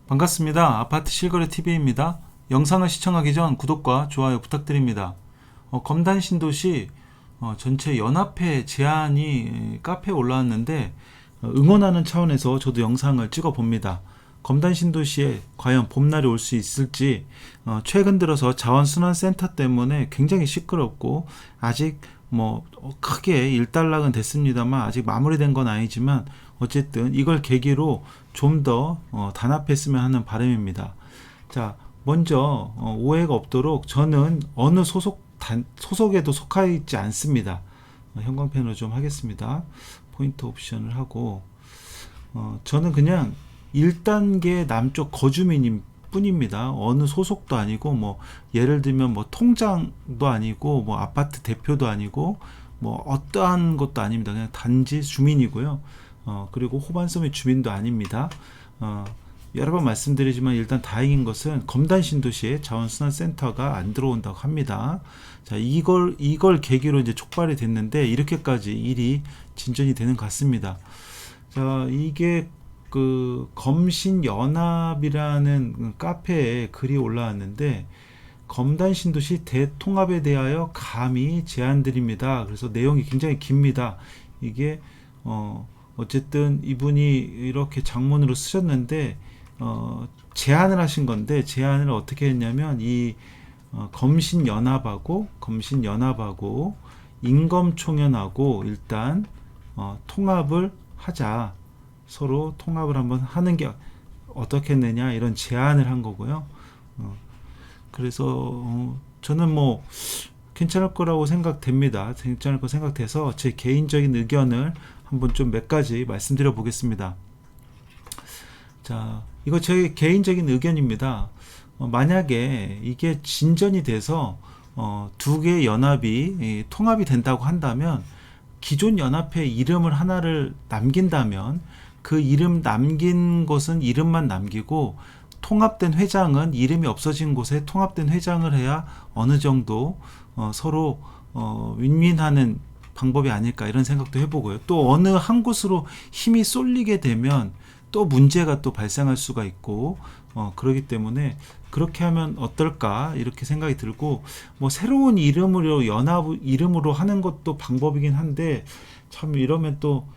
반갑습니다. 아파트 실거래 TV입니다. 영상을 시청하기 전 구독과 좋아요 부탁드립니다. 검단 신도시 전체 연합회 제안이 카페에 올라왔는데 응원하는 차원에서 저도 영상을 찍어 봅니다. 검단 신도시에 과연 봄날이 올 수 있을지, 최근 들어서 자원순환센터 때문에 굉장히 시끄럽고 아직 크게 일단락은 됐습니다만 아직 마무리된 건 아니지만 어쨌든 이걸 계기로 좀 더 단합했으면 하는 바람입니다. 자, 먼저 오해가 없도록 저는 어느 소속에도 속하 있지 않습니다. 형광펜으로 좀 하겠습니다. 포인트 옵션을 하고 저는 그냥 1단계 남쪽 거주민인 뿐입니다. 어느 소속도 아니고 예를 들면 통장도 아니고 아파트 대표도 아니고 어떠한 것도 아닙니다. 그냥 단지 주민이고요. 그리고 호반섬의 주민도 아닙니다. 여러 번 말씀드리지만 일단 다행인 것은 검단 신도시에 자원순환센터가 안 들어온다고 합니다. 자, 이걸 계기로 이제 촉발이 됐는데 이렇게까지 일이 진전이 되는 것 같습니다. 자, 이게 그 검신연합이라는 카페에 글이 올라왔는데 검단 신도시 대통합에 대하여 감히 제안드립니다. 그래서 내용이 굉장히 깁니다. 이게 어쨌든 이분이 이렇게 장문으로 쓰셨는데 제안을 하신 건데 제안을 어떻게 했냐면 이 검신연합하고 인검총연하고 일단 통합을 하자. 서로 통합을 한번 하는 게 어떻겠느냐 이런 제안을 한 거고요. 그래서 저는 괜찮을 거라고 생각됩니다. 괜찮을 거 생각돼서 제 개인적인 의견을 한번 좀 몇 가지 말씀드려 보겠습니다. 자, 이거 제 개인적인 의견입니다. 만약에 이게 진전이 돼서 두 개의 연합이 통합이 된다고 한다면 기존 연합회 이름을 하나를 남긴다면 그 이름 남긴 곳은 이름만 남기고 통합된 회장은 이름이 없어진 곳에 통합된 회장을 해야 어느 정도 서로 윈윈하는 방법이 아닐까 이런 생각도 해보고요. 또 어느 한 곳으로 힘이 쏠리게 되면 또 문제가 또 발생할 수가 있고 그렇기 때문에 그렇게 하면 어떨까 이렇게 생각이 들고 새로운 이름으로 연합 이름으로 하는 것도 방법이긴 한데 참 이러면 또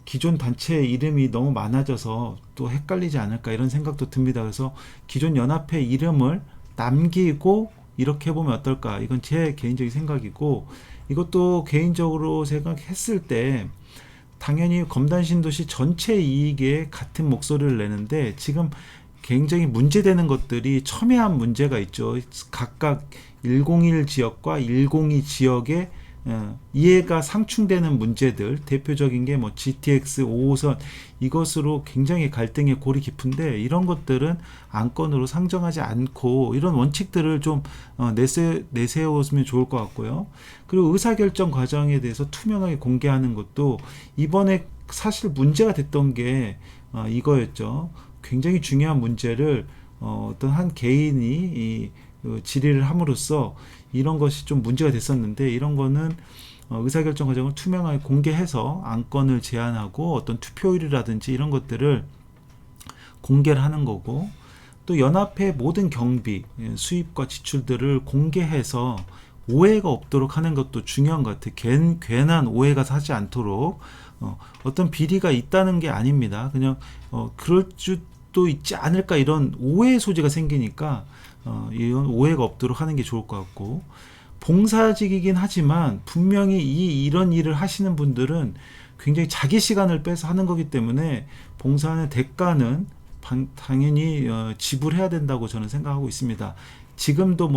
기존 단체 이름이 너무 많아져서 또 헷갈리지 않을까 이런 생각도 듭니다. 그래서 기존 연합회 이름을 남기고 이렇게 해보면 어떨까 이건 제 개인적인 생각이고 이것도 개인적으로 생각했을 때 당연히 검단신도시 전체 이익에 같은 목소리를 내는데 지금 굉장히 문제되는 것들이 첨예한 문제가 있죠. 각각 101 지역과 102 지역의 이해가 상충되는 문제들 대표적인 게 GTX 5호선 이것으로 굉장히 갈등의 골이 깊은데 이런 것들은 안건으로 상정하지 않고 이런 원칙들을 좀 내세웠으면 좋을 것 같고요. 그리고 의사결정 과정에 대해서 투명하게 공개하는 것도 이번에 사실 문제가 됐던 게 이거였죠. 굉장히 중요한 문제를 어떤 한 개인이 질의를 함으로써 이런 것이 좀 문제가 됐었는데 이런 거는 의사결정 과정을 투명하게 공개해서 안건을 제안하고 어떤 투표율이라든지 이런 것들을 공개를 하는 거고 또 연합회 모든 경비 수입과 지출들을 공개해서 오해가 없도록 하는 것도 중요한 것 같아요. 괜한 오해가 사지 않도록 어떤 비리가 있다는 게 아닙니다. 그냥 그럴 수도 있지 않을까 이런 오해의 소지가 생기니까 이런 오해가 없도록 하는 게 좋을 것 같고 봉사직이긴 하지만 분명히 이런 일을 하시는 분들은 굉장히 자기 시간을 빼서 하는 거기 때문에 봉사하는 대가는 당연히 지불해야 된다고 저는 생각하고 있습니다. 지금도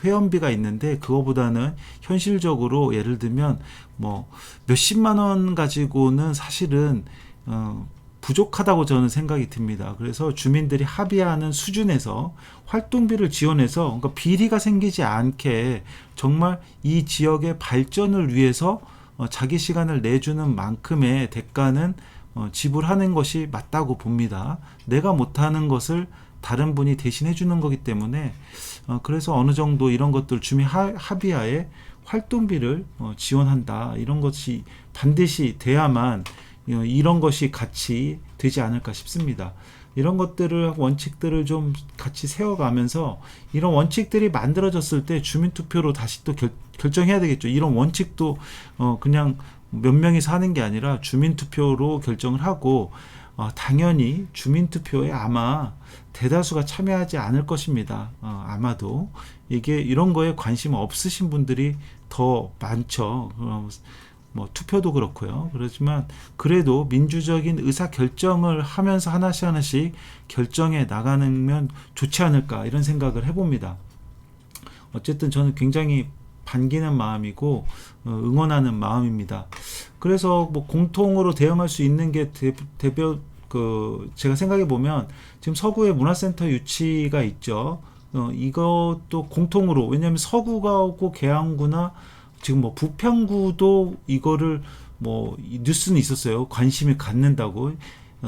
회원비가 있는데 그거보다는 현실적으로 예를 들면 몇십만 원 가지고는 사실은 부족하다고 저는 생각이 듭니다. 그래서 주민들이 합의하는 수준에서 활동비를 지원해서 그러니까 비리가 생기지 않게 정말 이 지역의 발전을 위해서 자기 시간을 내주는 만큼의 대가는 지불하는 것이 맞다고 봅니다. 내가 못하는 것을 다른 분이 대신해 주는 거기 때문에 그래서 어느 정도 이런 것들 주민 합의하에 활동비를 지원한다 이런 것이 반드시 돼야만 이런 것이 같이 되지 않을까 싶습니다. 이런 것들을 원칙들을 좀 같이 세워가면서 이런 원칙들이 만들어졌을 때 주민투표로 다시 또 결정해야 되겠죠. 이런 원칙도 그냥 몇 명이서 하는 게 아니라 주민투표로 결정을 하고 당연히 주민투표에 아마 대다수가 참여하지 않을 것입니다. 아마도 이게 이런 거에 관심 없으신 분들이 더 많죠. 뭐 투표도 그렇고요. 그렇지만 그래도 민주적인 의사 결정을 하면서 하나씩 결정해 나가면 좋지 않을까 이런 생각을 해봅니다. 어쨌든 저는 굉장히 반기는 마음이고 응원하는 마음입니다. 그래서 뭐 공통으로 대응할 수 있는 게 대표 제가 생각해 보면 지금 서구에 문화센터 유치가 있죠. 이것도 공통으로, 왜냐하면 서구하고 계양구나 지금 뭐 부평구도 이거를 뭐 뉴스는 있었어요. 관심이 갖는다고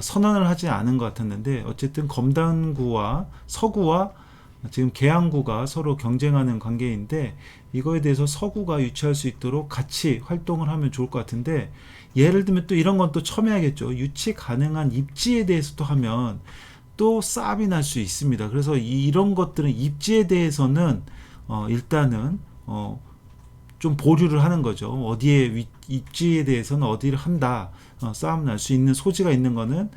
선언을 하지 않은 것 같았는데 어쨌든 검단구와 서구와 지금 계양구가 서로 경쟁하는 관계인데 이거에 대해서 서구가 유치할 수 있도록 같이 활동을 하면 좋을 것 같은데, 예를 들면 또 이런 건 또 첨예하겠죠. 유치 가능한 입지에 대해서도 하면 또 싸움이 날 수 있습니다. 그래서 이런 것들은 입지에 대해서는 일단은 좀 보류를 하는 거죠. 어디에 입지에 대해서는 어디를 한다. 싸움 날 수 있는 소지가 있는 거는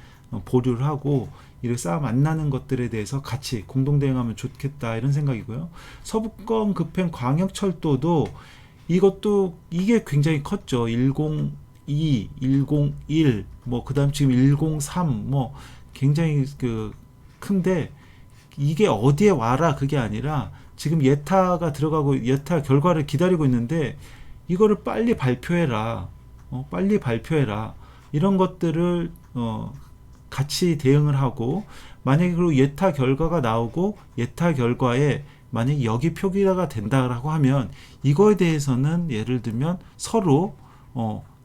보류를 하고, 이렇게 싸움 안 나는 것들에 대해서 같이 공동 대응하면 좋겠다 이런 생각이고요. 서부권 급행 광역철도도 이것도 이게 굉장히 컸죠. 102, 101, 뭐 그다음 지금 103, 뭐 굉장히 큰데 이게 어디에 와라 그게 아니라 지금 예타가 들어가고 예타 결과를 기다리고 있는데 이거를 빨리 발표해라. 빨리 발표해라. 이런 것들을 같이 대응을 하고, 만약에 그리고 예타 결과가 나오고 예타 결과에 만약에 여기 표기가 된다라고 하면 이거에 대해서는 예를 들면 서로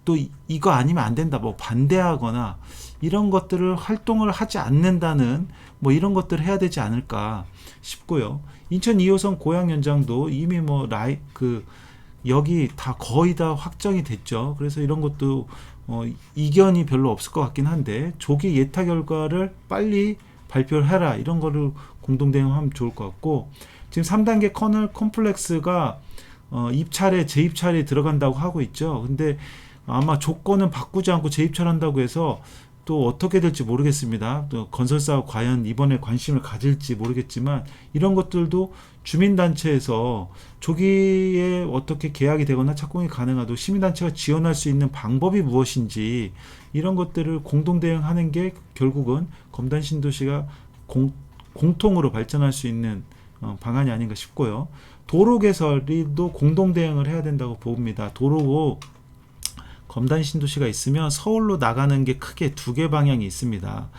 또 이거 아니면 안 된다 뭐 반대하거나 이런 것들을 활동을 하지 않는다는 뭐 이런 것들을 해야 되지 않을까 싶고요. 인천 2호선 고양 연장도 이미 뭐 여기 다 거의 다 확정이 됐죠. 그래서 이런 것도 이견이 별로 없을 것 같긴 한데 조기 예타 결과를 빨리 발표를 해라 이런 거를 공동 대응하면 좋을 것 같고, 지금 3단계 커널 컴플렉스가 입찰에 재입찰에 들어간다고 하고 있죠. 근데 아마 조건은 바꾸지 않고 재입찰한다고 해서 또 어떻게 될지 모르겠습니다. 또 건설사가 과연 이번에 관심을 가질지 모르겠지만 이런 것들도 주민단체에서 조기에 어떻게 계약이 되거나 착공이 가능하도록 시민단체가 지원할 수 있는 방법이 무엇인지 이런 것들을 공동 대응하는 게 결국은 검단 신도시가 공통으로 발전할 수 있는 방안이 아닌가 싶고요. 도로 개설도 공동 대응을 해야 된다고 봅니다. 도로 검단 신도시가 있으면 서울로 나가는 게 크게 두 개 방향이 있습니다.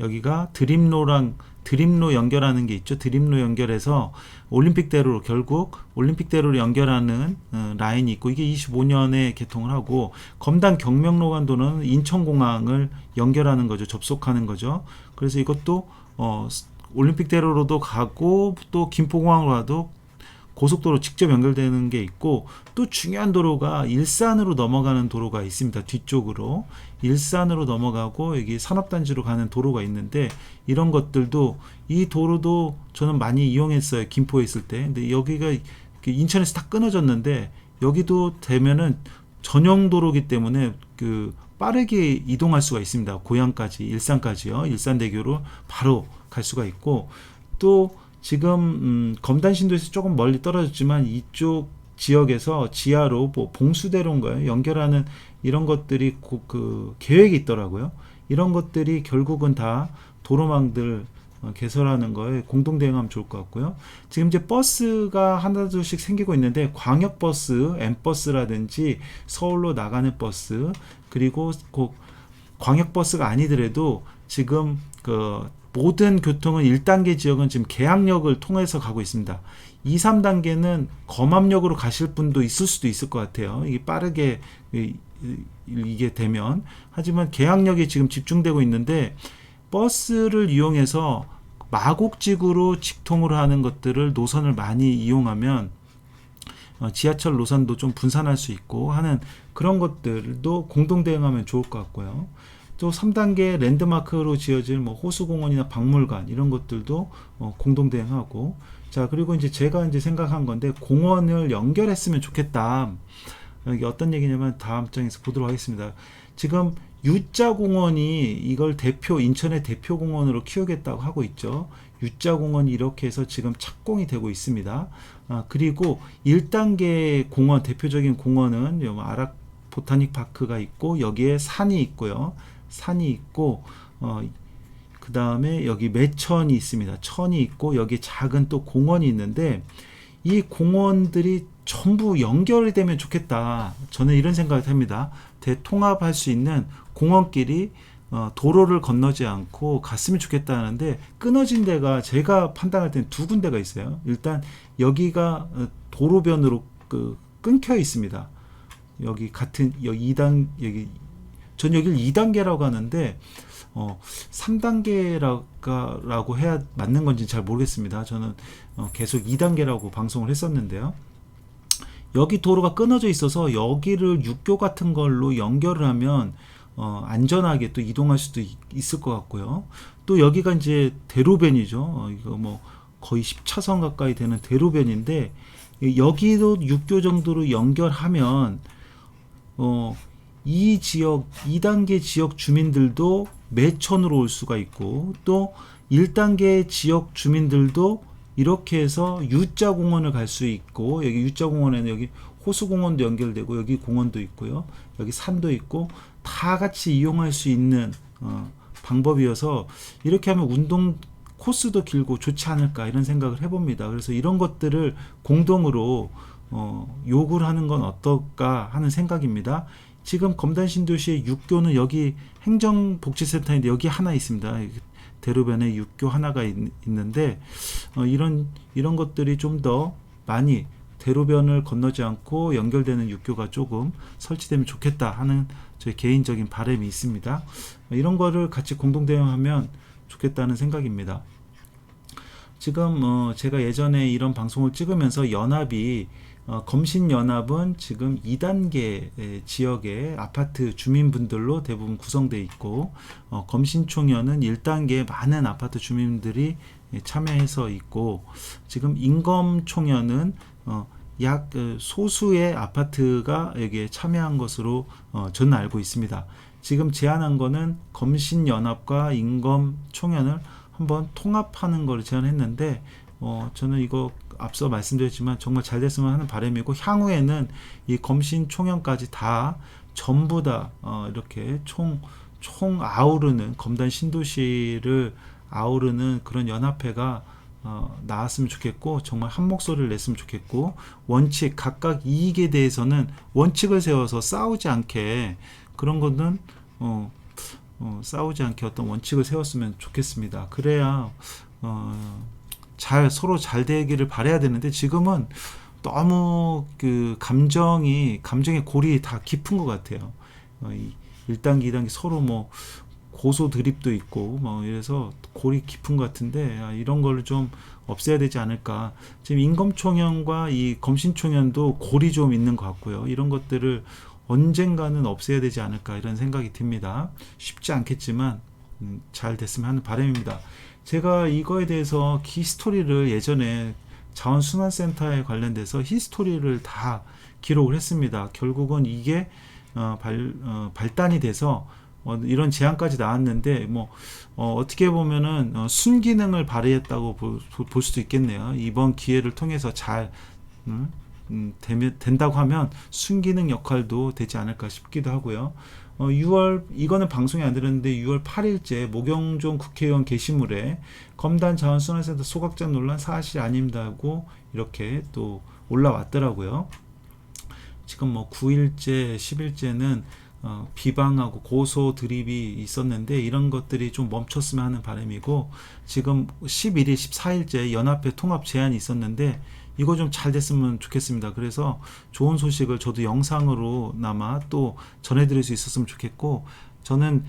여기가 드림로 연결하는 게 있죠. 드림로 연결해서 올림픽대로로 결국 올림픽대로를 연결하는 라인이 있고, 이게 25년에 개통을 하고, 검단 경명로간도는 인천공항을 연결하는 거죠. 접속하는 거죠. 그래서 이것도 올림픽대로로도 가고 또 김포공항으로 가도 고속도로 직접 연결되는 게 있고, 또 중요한 도로가 일산으로 넘어가는 도로가 있습니다. 뒤쪽으로 일산으로 넘어가고 여기 산업단지로 가는 도로가 있는데, 이런 것들도 이 도로도 저는 많이 이용했어요. 김포에 있을 때. 근데 여기가 인천에서 다 끊어졌는데 여기도 되면은 전용 도로기 때문에 빠르게 이동할 수가 있습니다. 고양까지 일산까지요. 일산대교로 바로 갈 수가 있고, 또 지금 검단신도에서 조금 멀리 떨어졌지만 이쪽 지역에서 지하로 뭐 봉수대로인가요? 연결하는 이런 것들이 계획이 있더라고요. 이런 것들이 결국은 다 도로망들 개설하는 거에 공동 대응하면 좋을 것 같고요. 지금 이제 버스가 하나둘씩 생기고 있는데 광역버스, M버스라든지 서울로 나가는 버스, 그리고 광역버스가 아니더라도 지금 모든 교통은 1단계 지역은 지금 계양역을 통해서 가고 있습니다. 2, 3단계는 검암역으로 가실 분도 있을 수도 있을 것 같아요. 이게 빠르게 이게 되면. 하지만 계양역이 지금 집중되고 있는데 버스를 이용해서 마곡직으로 직통으로 하는 것들을 노선을 많이 이용하면 지하철 노선도 좀 분산할 수 있고 하는 그런 것들도 공동 대응하면 좋을 것 같고요. 또 3단계 랜드마크로 지어질 뭐 호수공원이나 박물관 이런 것들도 공동 대응하고, 자 그리고 이제 제가 이제 생각한 건데 공원을 연결했으면 좋겠다. 이게 어떤 얘기냐면 다음 장에서 보도록 하겠습니다. 지금 U자공원이 이걸 인천의 대표 공원으로 키우겠다고 하고 있죠. U자공원이 이렇게 해서 지금 착공이 되고 있습니다. 그리고 1단계 공원, 대표적인 공원은 아락 보타닉 파크가 있고 여기에 산이 있고요. 산이 있고 그 다음에 여기 매천이 있습니다. 천이 있고 여기 작은 또 공원이 있는데 이 공원들이 전부 연결이 되면 좋겠다. 저는 이런 생각을 합니다. 대통합할 수 있는 공원끼리 도로를 건너지 않고 갔으면 좋겠다 하는데 끊어진 데가 제가 판단할 때는 두 군데가 있어요. 일단 여기가 도로변으로 끊겨 있습니다. 여기 같은 여기 2단 전 여기를 2단계라고 하는데 3단계라고 해야 맞는 건지 잘 모르겠습니다. 저는 계속 2단계라고 방송을 했었는데요. 여기 도로가 끊어져 있어서 여기를 육교 같은 걸로 연결을 하면 안전하게 또 이동할 수도 있을 것 같고요. 또 여기가 이제 대로변이죠. 이거 뭐 거의 10차선 가까이 되는 대로변인데 여기도 육교 정도로 연결하면 이 지역 2단계 지역 주민들도 매천으로 올 수가 있고 또 1단계 지역 주민들도 이렇게 해서 U자공원을 갈 수 있고 여기 U자공원에는 여기 호수공원도 연결되고 여기 공원도 있고요. 여기 산도 있고 다 같이 이용할 수 있는 방법이어서 이렇게 하면 운동 코스도 길고 좋지 않을까 이런 생각을 해봅니다. 그래서 이런 것들을 공동으로 요구를 하는 건 어떨까 하는 생각입니다. 지금 검단신도시의 육교는 여기 행정복지센터인데 여기 하나 있습니다. 대로변에 육교 하나가 있는데 이런 것들이 좀 더 많이 대로변을 건너지 않고 연결되는 육교가 조금 설치되면 좋겠다 하는 저희 개인적인 바람이 있습니다. 이런 거를 같이 공동 대응하면 좋겠다는 생각입니다. 지금 제가 예전에 이런 방송을 찍으면서 연합이 검신연합은 지금 2단계 지역의 아파트 주민분들로 대부분 구성되어 있고 검신총연은 1단계 많은 아파트 주민들이 참여해서 있고 지금 인검총연은 약 소수의 아파트가 여기에 참여한 것으로 저는 알고 있습니다. 지금 제안한 거는 검신연합과 인검총연을 한번 통합하는 걸 제안했는데 저는 이거 앞서 말씀드렸지만 정말 잘 됐으면 하는 바람이고 향후에는 이 검신총연까지 다 전부 다 이렇게 총 아우르는 검단 신도시를 아우르는 그런 연합회가 나왔으면 좋겠고 정말 한 목소리를 냈으면 좋겠고 원칙 각각 이익에 대해서는 원칙을 세워서 싸우지 않게 그런 거는 싸우지 않게 어떤 원칙을 세웠으면 좋겠습니다. 그래야 서로 잘 되기를 바라야 되는데 지금은 너무 그 감정의 골이 다 깊은 것 같아요. 1단계, 2단계 서로 뭐 고소 드립도 있고 뭐 이래서 골이 깊은 것 같은데 이런 거를 좀 없애야 되지 않을까. 지금 인검총연과 이 검신총연도 골이 좀 있는 것 같고요. 이런 것들을 언젠가는 없애야 되지 않을까 이런 생각이 듭니다. 쉽지 않겠지만 잘 됐으면 하는 바람입니다. 제가 이거에 대해서 히스토리를 예전에 자원순환센터에 관련돼서 히스토리를 다 기록을 했습니다. 결국은 이게 발단이 돼서 이런 제안까지 나왔는데 어떻게 보면은 순기능을 발휘했다고 볼 수도 있겠네요. 이번 기회를 통해서 잘 된다고 하면 순기능 역할도 되지 않을까 싶기도 하고요. 이거는 방송에 안 들었는데 6월 8일째 모경종 국회의원 게시물에 검단 자원순환센터 소각장 논란 사실 아닙니다고 이렇게 또 올라왔더라고요. 지금 9일째, 10일째는 비방하고 고소 드립이 있었는데 이런 것들이 좀 멈췄으면 하는 바람이고 지금 11일, 14일째 연합회 통합 제안이 있었는데 이거 좀 잘 됐으면 좋겠습니다. 그래서 좋은 소식을 저도 영상으로나마 또 전해드릴 수 있었으면 좋겠고 저는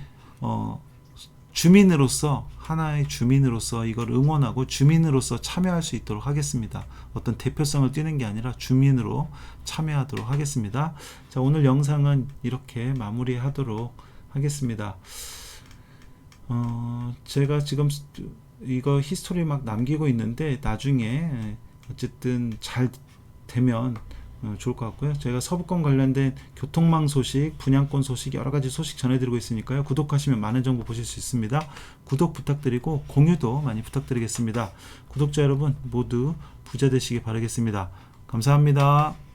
주민으로서, 하나의 주민으로서 이걸 응원하고 주민으로서 참여할 수 있도록 하겠습니다. 어떤 대표성을 띠는 게 아니라 주민으로 참여하도록 하겠습니다. 자, 오늘 영상은 이렇게 마무리하도록 하겠습니다. 제가 지금 이거 히스토리 막 남기고 있는데 나중에 어쨌든 잘 되면 좋을 것 같고요. 제가 서부권 관련된 교통망 소식, 분양권 소식, 여러가지 소식 전해드리고 있으니까요. 구독하시면 많은 정보 보실 수 있습니다. 구독 부탁드리고 공유도 많이 부탁드리겠습니다. 구독자 여러분 모두 부자 되시기 바라겠습니다. 감사합니다.